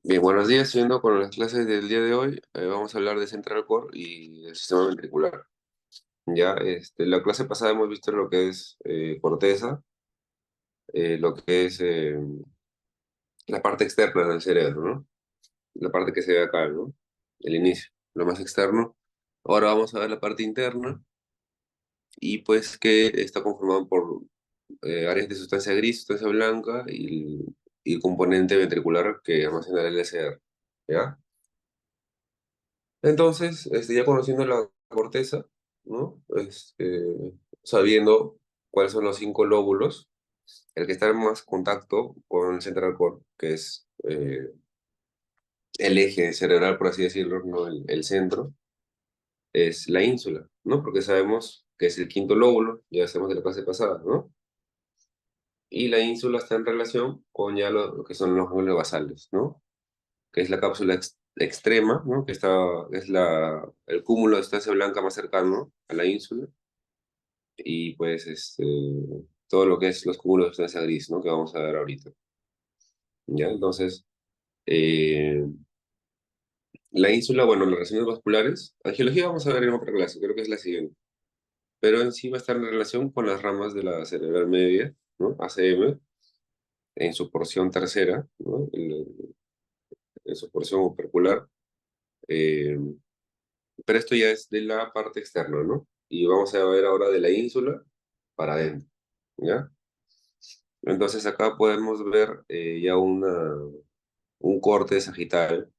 Bien, buenos días. Siguiendo con las clases del día de hoy, vamos a hablar de Central Core y el sistema ventricular. Ya, la clase pasada hemos visto lo que es corteza, lo que es la parte externa del cerebro, ¿no? La parte que se ve acá, ¿no? El inicio, lo más externo. Ahora vamos a ver la parte interna y pues que está conformado por áreas de sustancia gris, sustancia blanca y el componente ventricular que almacena el LCR. ¿Ya? Entonces, ya conociendo la corteza, ¿no? Sabiendo cuáles son los cinco lóbulos, el que está en más contacto con el central core, que es el eje cerebral, por así decirlo, ¿no? El centro, es la ínsula, ¿no? Porque sabemos que es el quinto lóbulo, ya sabemos de la clase pasada, ¿no? Y la ínsula está en relación con ya lo que son los ganglios basales, ¿no? Que es la cápsula extrema, ¿no? Es el cúmulo de sustancia blanca más cercano a la ínsula, y pues todo lo que es los cúmulos de sustancia gris, ¿no? Que vamos a ver ahorita. ¿Ya? Entonces, eh, la ínsula, bueno, las relaciones vasculares, angiología vamos a ver en otra clase, creo que es la siguiente, pero en sí va a estar en relación con las ramas de la cerebral media, ¿no? ACM, en su porción tercera, ¿no? En su porción opercular, eh, pero esto ya es de la parte externa, ¿no? Y vamos a ver ahora de la ínsula para adentro, ¿ya? Entonces acá podemos ver ya un corte sagital,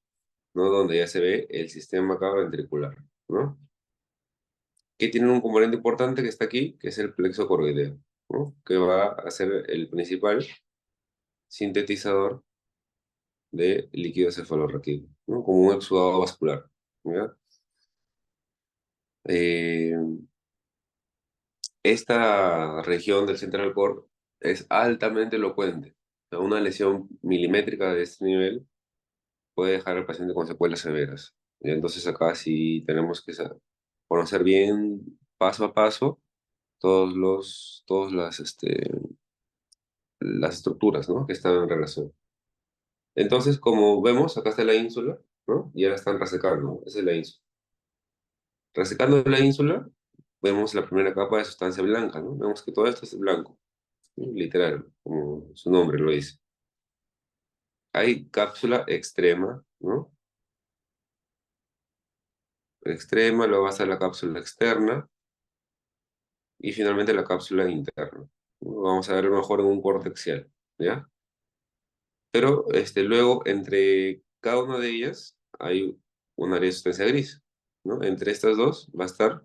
¿no? Donde ya se ve el sistema acá ventricular, ¿no? Que tiene un componente importante que está aquí, que es el plexo coroideo, ¿no? Que va a ser el principal sintetizador de líquido cefalorraquídeo, ¿no? Como un exudado vascular, ¿ya? Eh, Esta región del central core es altamente elocuente. O sea, una lesión milimétrica de este nivel puede dejar al paciente con secuelas severas. Y entonces acá sí tenemos que conocer bien, paso a paso, todas las estructuras, ¿no? Que están en relación. Entonces, como vemos, acá está la ínsula, ¿no? Y ahora están resecando, ¿no? Esa es la ínsula. Resecando la ínsula, vemos la primera capa de sustancia blanca, ¿no? Vemos que todo esto es blanco, ¿no? Literal, como su nombre lo dice. Hay cápsula extrema, ¿no? Extrema, luego va a estar la cápsula externa, y finalmente la cápsula interna. Vamos a ver mejor en un corte axial, ¿ya? Pero luego, entre cada una de ellas hay un área de sustancia gris, ¿no? Entre estas dos va a estar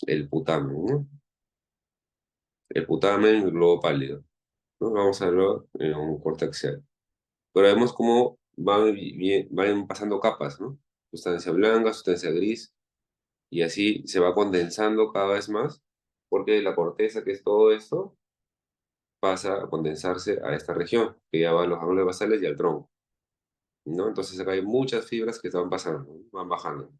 el putamen, ¿no? El putamen, el globo pálido, ¿no? Vamos a verlo en un corte axial. Pero vemos cómo van pasando capas, ¿no? Sustancia blanca, sustancia gris, y así se va condensando cada vez más, porque la corteza, que es todo esto, pasa a condensarse a esta región, que ya va a los ganglios basales y al tronco, ¿no? Entonces acá hay muchas fibras que están pasando, ¿no? Van bajando.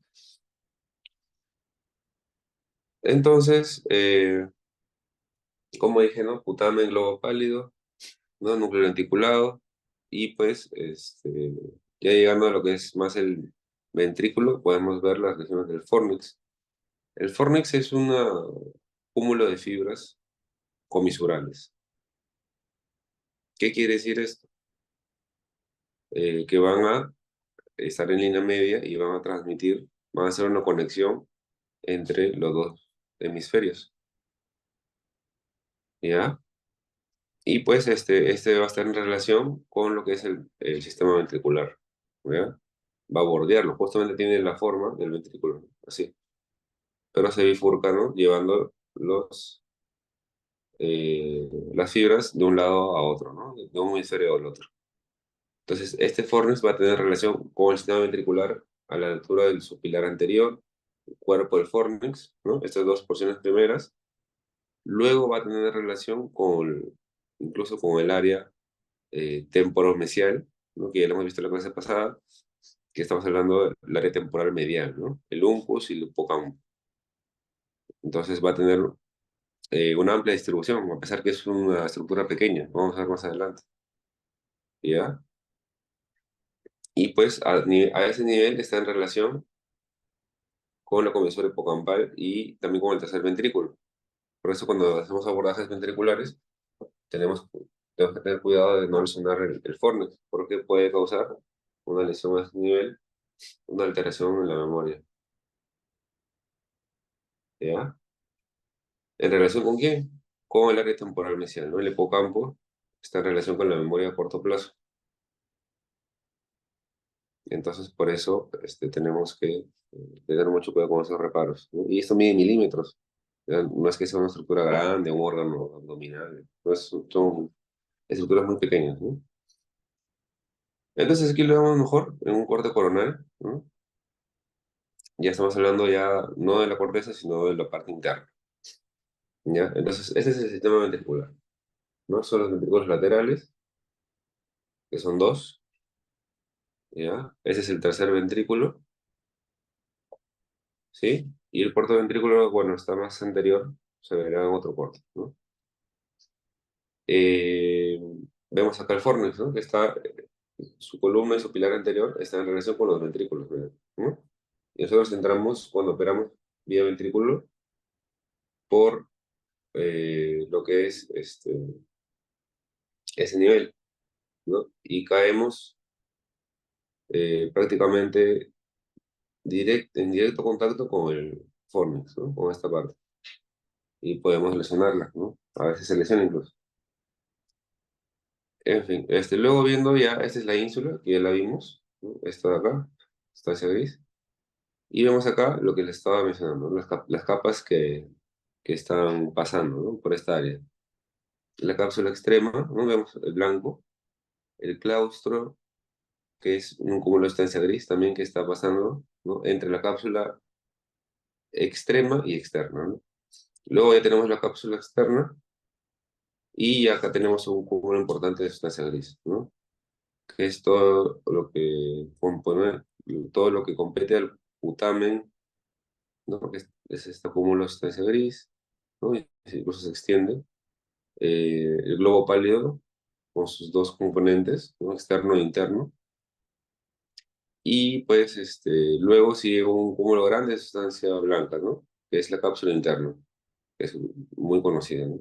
Entonces, como dije, ¿no? Putamen, globo pálido, ¿no? Núcleo lenticulado, y pues, ya llegando a lo que es más el ventrículo, podemos ver las regiones del fornix. El fornix es un cúmulo de fibras comisurales. ¿Qué quiere decir esto? Que van a estar en línea media y van a hacer una conexión entre los dos hemisferios, ¿ya? Y pues este va a estar en relación con lo que es el sistema ventricular, ¿ya? Va a bordearlo, justamente tiene la forma del ventrículo, ¿no? Así, pero se bifurca, ¿no? Llevando las fibras de un lado a otro, ¿no? De un hemisferio al otro. Entonces, este fornix va a tener relación con el sistema ventricular a la altura del supilar anterior, el cuerpo del fornix, ¿no? Estas dos porciones primeras. Luego va a tener relación incluso con el área temporomesial, ¿no? Que ya lo hemos visto en la clase pasada, que estamos hablando del área temporal medial, ¿no? El uncus y el hipocampo. Entonces va a tener una amplia distribución, a pesar que es una estructura pequeña. Vamos a ver más adelante, ¿ya? Y pues a ese nivel está en relación con la comisura hipocampal y también con el tercer ventrículo. Por eso cuando hacemos abordajes ventriculares tenemos que tener cuidado de no lesionar el fornix, porque puede causar una lesión a ese nivel, una alteración en la memoria. ¿Ya? ¿En relación con quién? Con el área temporal mesial, ¿no? El hipocampo está en relación con la memoria a corto plazo. Entonces, por eso tenemos que tener mucho cuidado con esos reparos, ¿no? Y esto mide milímetros. ¿Ya? No es que sea una estructura grande, un órgano abdominal. No son estructuras muy pequeñas, ¿no? Entonces, aquí lo vemos mejor en un corte coronal, ¿no? Ya estamos hablando ya no de la corteza, sino de la parte interna, ¿ya? Entonces, ese es el sistema ventricular, ¿no? Son los ventrículos laterales, que son dos, ¿ya? Ese es el tercer ventrículo, ¿sí? Y el cuarto ventrículo, bueno, está más anterior, se verá en otro corte, ¿no? Eh, Vemos acá el fornix, ¿no? Que está, su columna y su pilar anterior están en relación con los ventrículos, ¿no? Y nosotros entramos, cuando operamos vía ventrículo, por lo que es ese nivel, ¿no? Y caemos prácticamente en directo contacto con el fornix, ¿no? Con esta parte. Y podemos lesionarla, ¿no? A veces se lesiona incluso. En fin, luego viendo ya, esta es la ínsula, que ya la vimos, ¿no? Esta de acá, esta hacia gris. Y vemos acá lo que les estaba mencionando, ¿no? Las capas que están pasando, ¿no? Por esta área. La cápsula extrema, ¿no? Vemos el blanco, el claustro, que es un cúmulo de estancia gris también que está pasando, ¿no? Entre la cápsula extrema y externa, ¿no? Luego ya tenemos la cápsula externa y acá tenemos un cúmulo importante de sustancia gris, ¿no? Que es todo lo que compone, todo lo que compete al putamen, ¿no? Que es este cúmulo de sustancia gris, ¿no? Y incluso se extiende. El globo pálido con sus dos componentes, ¿no? Externo e interno. Y pues luego sigue un cúmulo grande de sustancia blanca, ¿no? Que es la cápsula interna, que es muy conocida, ¿no?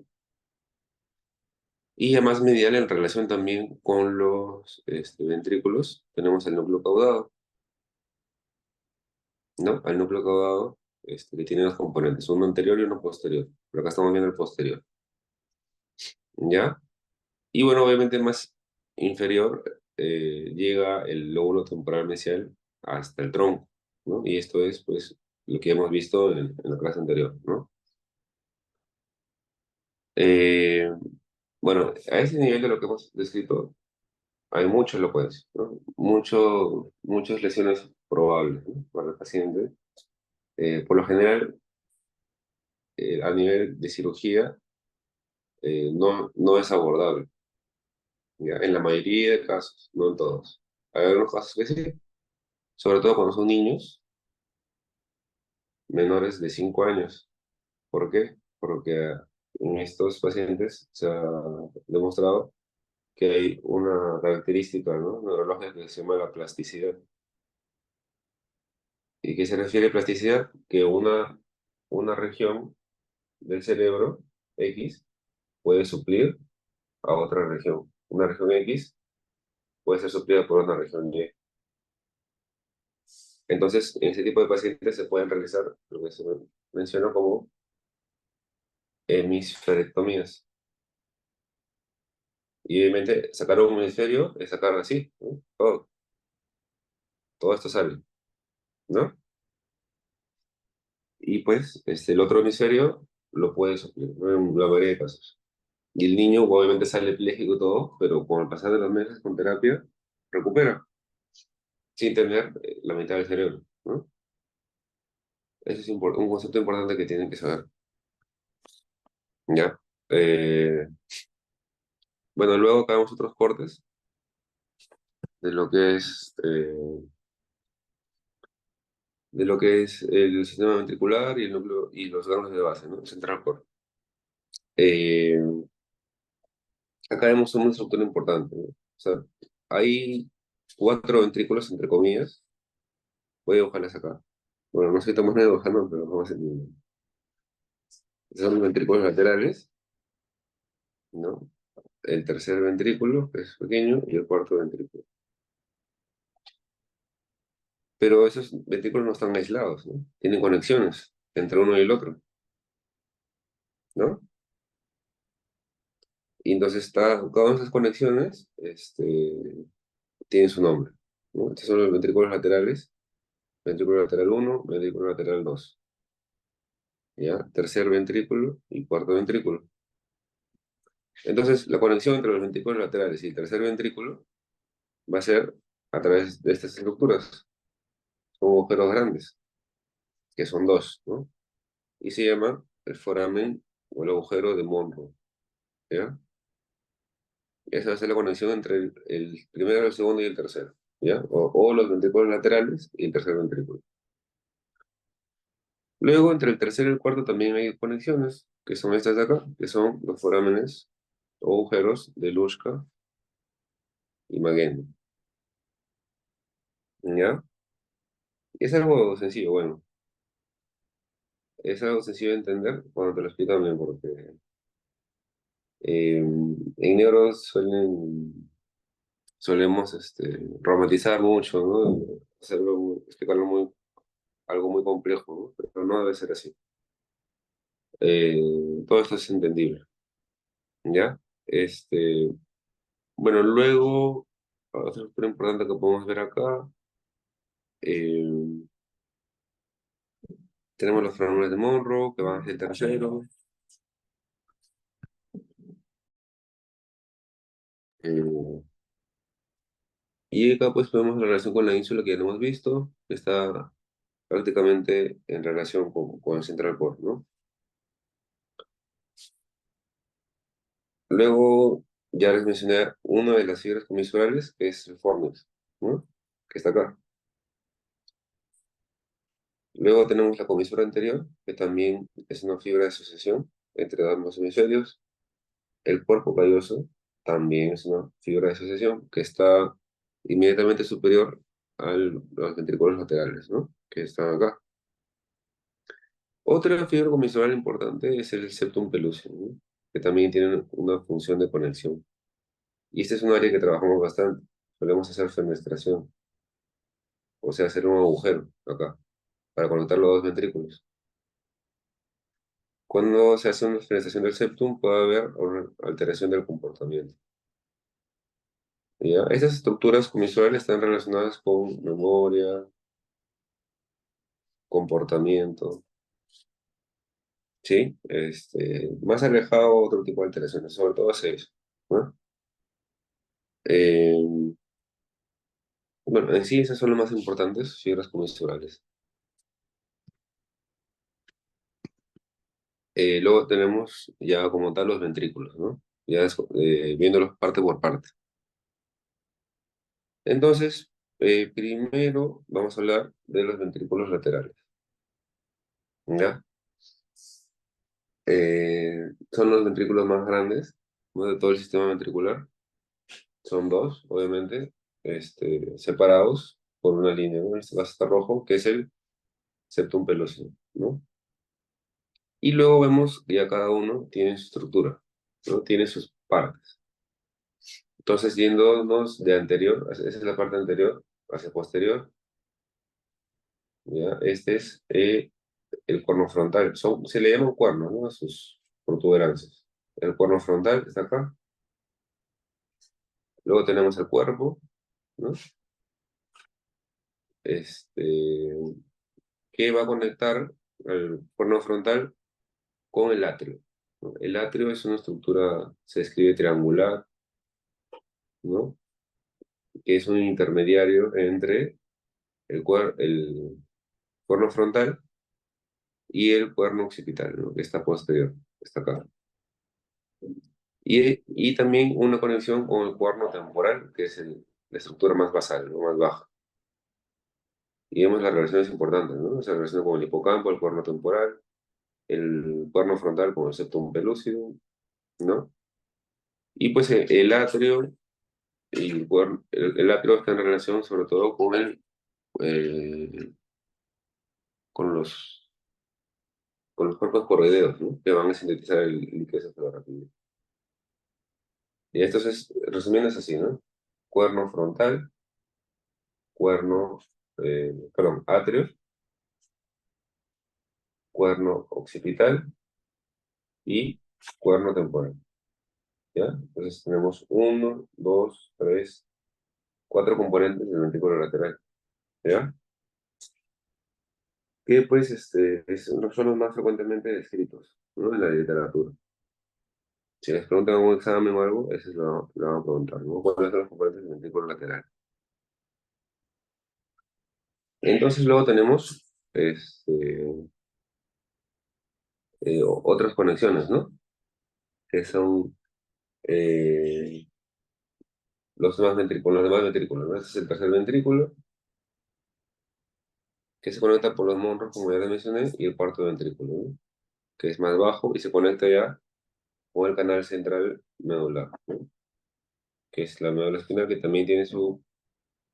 Y además medial en relación también con los ventrículos, tenemos el núcleo caudado, ¿no? Al núcleo caudado, que tiene dos componentes, uno anterior y uno posterior. Pero acá estamos viendo el posterior, ¿ya? Y bueno, obviamente más inferior llega el lóbulo temporal mesial hasta el tronco, ¿no? Y esto es, pues, lo que hemos visto en la clase anterior, ¿no? Eh, bueno, a ese nivel de lo que hemos descrito, hay mucha elocuencia, ¿no? Muchas lesiones probables, ¿no? Para el paciente. Por lo general, a nivel de cirugía, no es abordable, ¿ya? En la mayoría de casos, no en todos. Hay algunos casos que sí, sobre todo cuando son niños menores de 5 años. ¿Por qué? Porque en estos pacientes se ha demostrado que hay una característica, ¿no? Neurológica que se llama la plasticidad. ¿Y qué se refiere a plasticidad? Que una región del cerebro X puede suplir a otra región. Una región X puede ser suplida por una región Y. Entonces, en ese tipo de pacientes se pueden realizar lo que se menciona como hemisferectomías. Y obviamente sacar un hemisferio es sacar así, ¿no? Todo esto sale, ¿no? Y pues el otro hemisferio lo puede suplir, ¿no? En la mayoría de casos. Y el niño obviamente sale epléjico y todo, pero con el pasar de los meses con terapia, recupera, sin tener la mitad del cerebro, ¿no? Ese es un concepto importante que tienen que saber, ¿ya? Eh, bueno, luego acabamos otros cortes de lo que es, de lo que es el sistema ventricular y el núcleo y los ganglios de base, ¿no? Central core. Acá vemos una estructura importante, ¿no? O sea, hay cuatro ventrículos, entre comillas. Voy a dibujarlas acá. Bueno, no soy tan bueno dibujando, pero vamos a entender. Son los ventrículos laterales, ¿no? El tercer ventrículo, que es pequeño, y el cuarto ventrículo. Pero esos ventrículos no están aislados, ¿no? Tienen conexiones entre uno y el otro, ¿no? Y entonces cada una de esas conexiones tiene su nombre, ¿no? Estos son los ventrículos laterales, ventrículo lateral uno, ventrículo lateral 2, ¿ya? Tercer ventrículo y cuarto ventrículo. Entonces, la conexión entre los ventrículos laterales y el tercer ventrículo va a ser a través de estas estructuras, son agujeros grandes, que son dos, ¿no? Y se llama el foramen o el agujero de Monro, ¿ya? Esa va a ser la conexión entre el primero, el segundo y el tercero, ¿ya? O los ventrículos laterales y el tercer ventrículo. Luego, entre el tercero y el cuarto también hay conexiones, que son estas de acá, que son los forámenes o agujeros de Luschka y Mageni, ¿ya? Es algo sencillo, bueno, es algo sencillo de entender cuando te lo explico bien, porque en neuros solemos romantizar mucho, ¿no? Explicarlo algo muy complejo, ¿no? Pero no debe ser así. Todo esto es entendible, ¿ya? Bueno, luego, otra cosa importante que podemos ver acá, eh, tenemos los forámenes de Monro, que van hacia el tercero, eh, y acá pues vemos la relación con la ínsula que ya lo hemos visto, que está prácticamente en relación con el central core, ¿no? Luego, ya les mencioné una de las fibras comisurales, que es el fornix, ¿no? Que está acá. Luego tenemos la comisura anterior, que también es una fibra de asociación entre ambos hemisferios. El cuerpo calloso también es una fibra de asociación que está inmediatamente superior a los ventrículos laterales, ¿no? Que están acá. Otra fibra comisural importante es el septum pellucid, ¿no? Que también tiene una función de conexión. Y este es un área que trabajamos bastante. Solemos hacer fenestración, o sea, hacer un agujero acá, para conectar los dos ventrículos. Cuando se hace una fenestración del septum, puede haber una alteración del comportamiento. ¿Ya? Estas estructuras comisurales están relacionadas con memoria, comportamiento, ¿sí? Más alejado otro tipo de alteraciones, sobre todo hace eso, ¿no? Eh, bueno, en sí esas son las más importantes, fibras comisurales. Luego tenemos ya como tal los ventrículos, ¿no? Ya viéndolos parte por parte. Entonces, primero vamos a hablar de los ventrículos laterales, ¿ya? Son los ventrículos más grandes, ¿no? De todo el sistema ventricular. Son dos, obviamente, separados por una línea, ¿no? En este caso está rojo, que es el septum pellucid, ¿no? Y luego vemos que ya cada uno tiene su estructura, ¿no? Tiene sus partes. Entonces, yéndonos de anterior, esa es la parte anterior, hacia posterior, ¿ya? Este es el cuerno frontal. Se le llama un cuerno, ¿no? A sus protuberancias. El cuerno frontal está acá. Luego tenemos el cuerpo, ¿no? Este, que va a conectar el cuerno frontal con el atrio, ¿no? El atrio es una estructura, se escribe triangular, ¿no? Que es un intermediario entre el cuerno frontal y el cuerno occipital, ¿no? Que está posterior, está acá. Y también una conexión con el cuerno temporal, que es la estructura más basal, ¿no? Más baja. Y vemos las relaciones importantes, ¿no? Se relaciona con el hipocampo, el cuerno temporal, el cuerno frontal con el septum pelúcido, ¿no? Y pues el atrio y el atrio está en relación sobre todo eh, con con los cuerpos coroideos, ¿no? Que van a sintetizar el líquido cefalorraquídeo. Y esto es, resumiendo, es así, ¿no? Cuerno frontal, cuerno, perdón, atrio, cuerno occipital y cuerno temporal, ¿ya? Entonces tenemos uno, dos, tres, cuatro componentes del ventrículo lateral, ¿ya? Que pues no son los más frecuentemente descritos, ¿no? En la literatura. Si les preguntan en un examen o algo, ese es lo van a preguntar, ¿no? ¿Cuáles son los componentes del ventrículo lateral? Entonces luego tenemos otras conexiones, ¿no? Que son eh, los demás ventrículos, ¿no? Este es el tercer ventrículo, que se conecta por los monros, como ya les mencioné, y el cuarto ventrículo, ¿no? Que es más bajo y se conecta ya con el canal central medular, ¿no? Que es la médula espinal, que también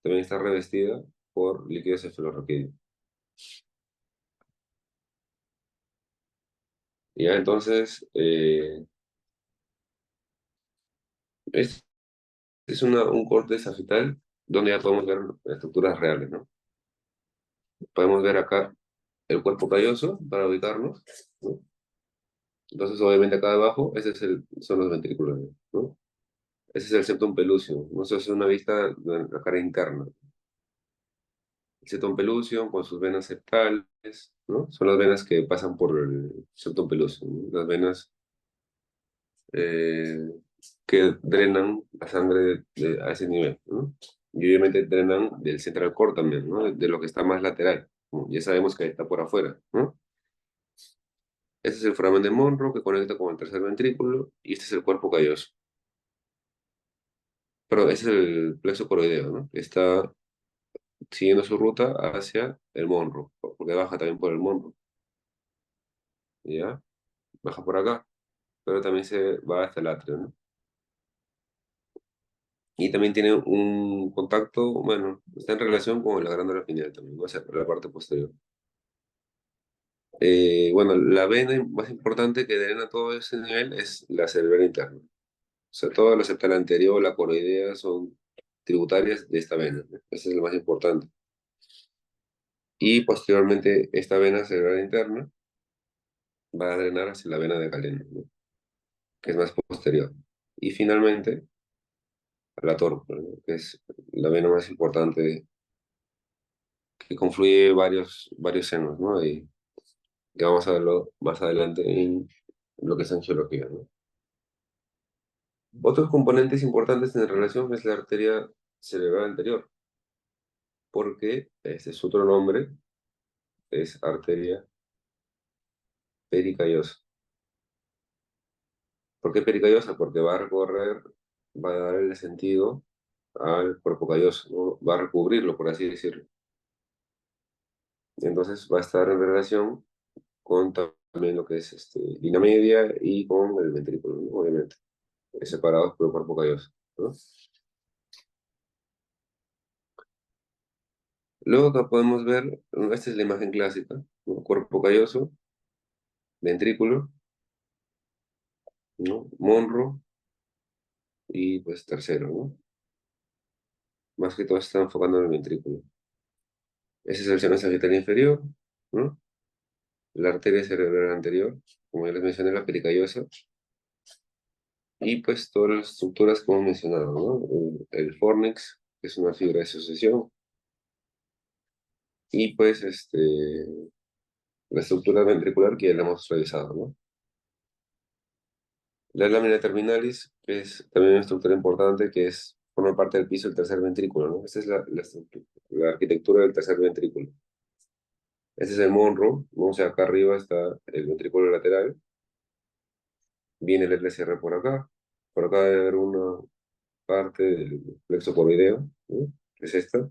también está revestida por líquido cefalorraquídeo. Y ya entonces, este es un corte sagital donde ya podemos ver estructuras reales, ¿no? Podemos ver acá el cuerpo calloso para ubicarnos, ¿no? Entonces, obviamente, acá abajo, son los ventrículos, ¿no? Ese es el septum pellucidum, ¿no? Eso es una vista de la cara interna. El septum pellucidum con sus venas septales, ¿no? Son las venas que pasan por el septum pellucidum, ¿no? Las venas eh, que drenan la sangre a ese nivel, ¿no? Y obviamente drenan del central core también, ¿no? De lo que está más lateral, ¿no? Ya sabemos que está por afuera, ¿no? Este es el foramen de Monro que conecta con el tercer ventrículo y este es el cuerpo calloso. Pero ese es el plexo coroideo, ¿no? Que está siguiendo su ruta hacia el Monro, porque baja también por el Monro, ¿ya? Baja por acá, pero también se va hasta el atrio, ¿no? Y también tiene un contacto, bueno, está en relación con la glándula pineal también, ¿no? O sea, por la parte posterior. Bueno, la vena más importante que drena todo ese nivel es la cerebral interna. O sea, toda la septal anterior, la coroidea son tributarias de esta vena, ¿no? Ese es lo más importante. Y posteriormente esta vena cerebral interna va a drenar hacia la vena de Galeno, ¿no? Que es más posterior. Y finalmente a la tórpora, ¿no? Que es la vena más importante que confluye varios senos, ¿no? Y que vamos a verlo más adelante en lo que es angiología, ¿no? Otros componentes importantes en relación es la arteria cerebral anterior, porque este, su otro nombre es arteria pericallosa. ¿Por qué pericallosa? Porque va a recorrer, va a dar el sentido al cuerpo calloso, ¿no? Va a recubrirlo, por así decirlo. Entonces va a estar en relación con también lo que es línea media y con el ventrículo, ¿no? Obviamente, separados por el cuerpo calloso, ¿no? Luego acá podemos ver, esta es la imagen clásica, ¿no? Cuerpo calloso, ventrículo, ¿no? Monro y pues tercero, ¿no? Más que todo se está enfocando en el ventrículo. Ese es el seno sagital inferior, ¿no? La arteria cerebral anterior, como ya les mencioné, la pericallosa, y pues todas las estructuras que hemos mencionado, ¿no? El fornix, que es una fibra de asociación, y pues la estructura ventricular que ya la hemos revisado, ¿no? La lámina terminalis es también una estructura importante que forma parte del piso del tercer ventrículo, ¿no? Esta es la arquitectura del tercer ventrículo. Este es el monro, ¿no? O sea, acá arriba está el ventrículo lateral, viene el LCR por acá debe haber una parte del plexo cuboideo, ¿no? Que es esta,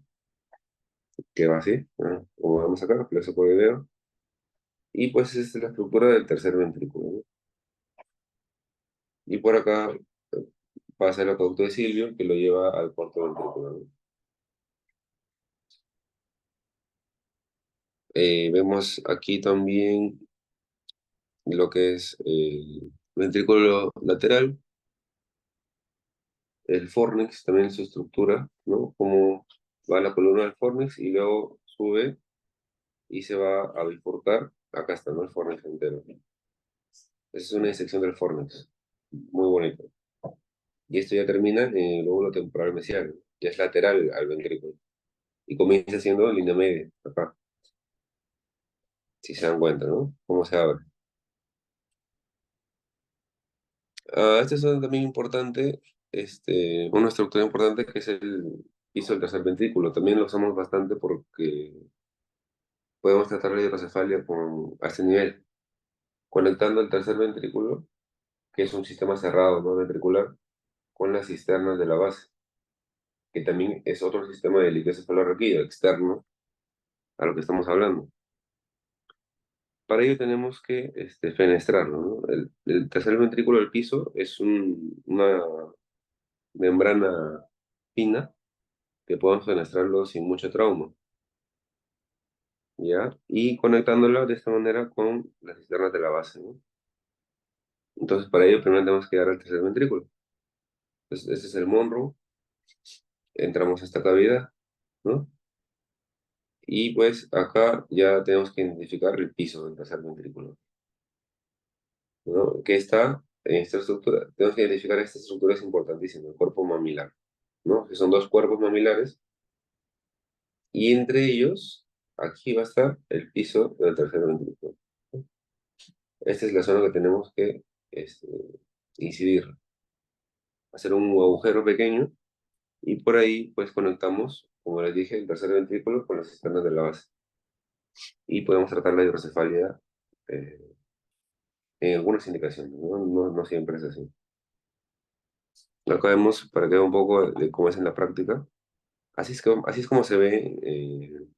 que va así, ¿no? Como vemos acá, plexo cuboideo, y pues esta es la estructura del tercer ventrículo, ¿no? Y por acá pasa el acueducto de Silvio que lo lleva al cuarto ventrículo, ¿no? Vemos aquí también lo que es el ventrículo lateral, el fornix, también su estructura, ¿no? Cómo va la columna del fornix y luego sube y se va a bifurcar. Acá está, ¿no? El fornix entero. Esa es una disección del fornix, muy bonito. Y esto ya termina en el lóbulo temporal mesial, ya es lateral al ventrículo. Y comienza siendo línea media, acá, si se dan cuenta, ¿no? Cómo se abre. Este es también importante, una estructura importante que es el piso del tercer ventrículo. También lo usamos bastante porque podemos tratar la hidrocefalia a este nivel, conectando el tercer ventrículo, que es un sistema cerrado, ¿no? Ventricular, con las cisternas de la base, que también es otro sistema de líquido cefalorraquídeo externo a lo que estamos hablando. Para ello tenemos que fenestrarlo, ¿no? El tercer ventrículo del piso es una membrana fina que podemos fenestrarlo sin mucho trauma, ¿ya? Y conectándola de esta manera con las cisternas de la base, ¿no? Entonces, para ello primero tenemos que llegar al tercer ventrículo. Entonces, este es el Monroe, entramos a esta cavidad, ¿no? Y pues acá ya tenemos que identificar el piso del tercer ventrículo, ¿no? Que está en esta estructura. Tenemos que identificar esta estructura, es importantísima, el cuerpo mamilar, ¿no? Que son dos cuerpos mamilares y entre ellos, aquí va a estar el piso del tercer ventrículo. Esta es la zona que tenemos que este, incidir, hacer un agujero pequeño y por ahí pues conectamos, como les dije, el tercer ventrículo con las cisternas de la base y podemos tratar la hidrocefalia eh, en algunas indicaciones, ¿no? No siempre es así. Acá vemos, para que vea un poco de cómo es en la práctica, así es como se ve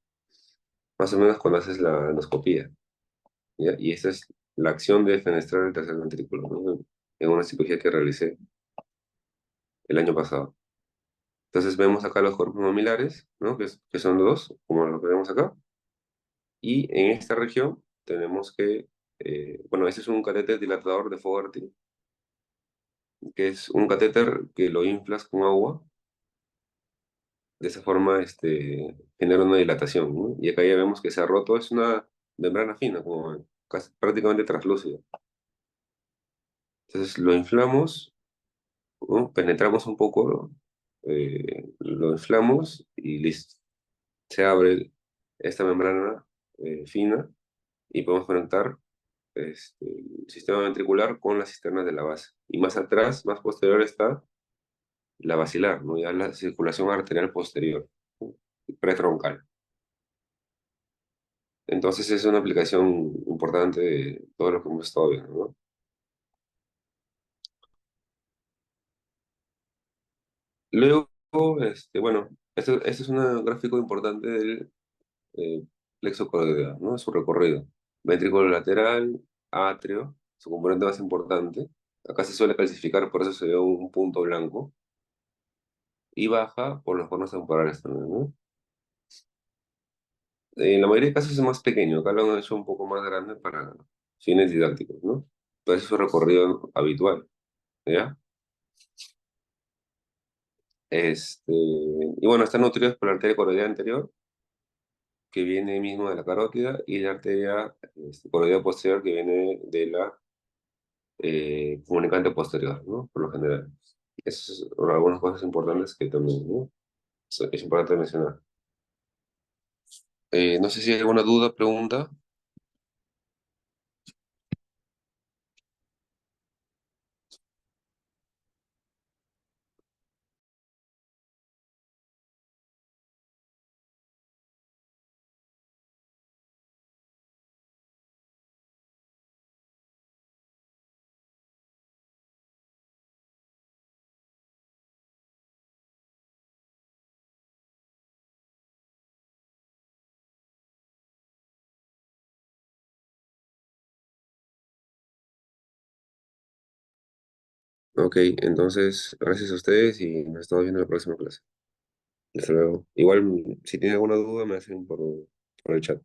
más o menos cuando haces la endoscopía, ¿ya? Y esta es la acción de fenestrar el tercer ventrículo, ¿no? En una cirugía que realicé el año pasado. Entonces vemos acá los cuerpos mamilares, ¿no? Que son dos, como lo que vemos acá. Y en esta región tenemos que, bueno, este es un catéter dilatador de Fogarty, que es un catéter que lo inflas con agua. De esa forma, genera una dilatación, ¿no? Y acá ya vemos que se ha roto, es una membrana fina, como prácticamente translúcida. Entonces lo inflamos, ¿no? Penetramos un poco, ¿no? Lo inflamos y listo. Se abre esta membrana fina y podemos conectar el sistema ventricular con las cisternas de la base. Y más atrás, más posterior, está la basilar, ¿no? Ya la circulación arterial posterior, ¿no? Pretroncal. Entonces es una aplicación importante de todo lo que hemos estado viendo, ¿no? Luego, bueno, este es un gráfico importante del plexo coroideo, ¿no? Su recorrido. Ventrículo lateral, atrio, su componente más importante. Acá se suele calcificar, por eso se ve un punto blanco. Y baja por los conos temporales también, ¿no? En la mayoría de casos es más pequeño, acá lo han hecho un poco más grande para fines didácticos, ¿no? Entonces es su recorrido habitual, ¿ya? Y bueno, están nutridos por la arteria coroidea anterior, que viene mismo de la carótida, y la arteria coroidea posterior, que viene de la comunicante posterior, ¿no? Por lo general. Esas son algunas cosas importantes que también, ¿no? Es importante mencionar. No sé si hay alguna duda, pregunta. Ok, entonces, gracias a ustedes y nos estamos viendo en la próxima clase. Hasta luego. Igual, si tienen alguna duda, me hacen por el chat.